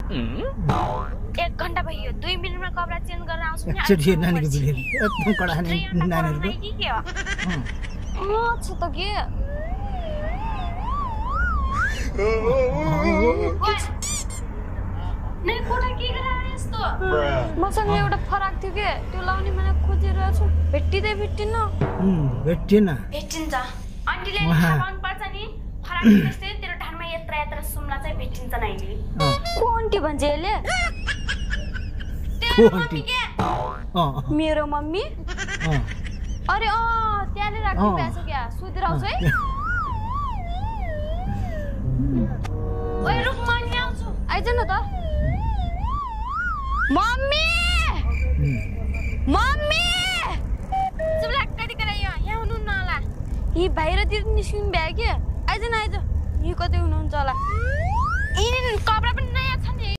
1 घण्टा भयो 2 मिनेटमा कपडा चेन्ज गर्न आउँछु नि एकचोटी नानीको भिडियो एकदम कडा नानीहरुको के हो छ त के नै कोठा के गराए यस्तो मसँग एउटा फराक थियो के त्यो लाउने मैले खोजिरहेको छु भेट्टिदै भेट्टिन भेट्टिन भेट्टिन्छ आन्टीले थाहा पर्छ नि फराक त्यस्तै तेरो ढाडमा यत्रा सुम्ला चाहिँ भेट्टिन्छ नाइले को आन्टी भन्छ यसले तेरो मम्मी के मेरो मम्मी अरे त्यहाँले राख्नु भएछ क्या सुतेर आउँछ है ओइ रुक म नि आउँछु आइज न त मम्मी मम्मी सुब्ला कति करा यहाँ हुनु न होला यी बाहिरतिर निस्किनु भ्या के आइज न आइज यी कतै हुनुहुन्छ होला यी कपडा पनि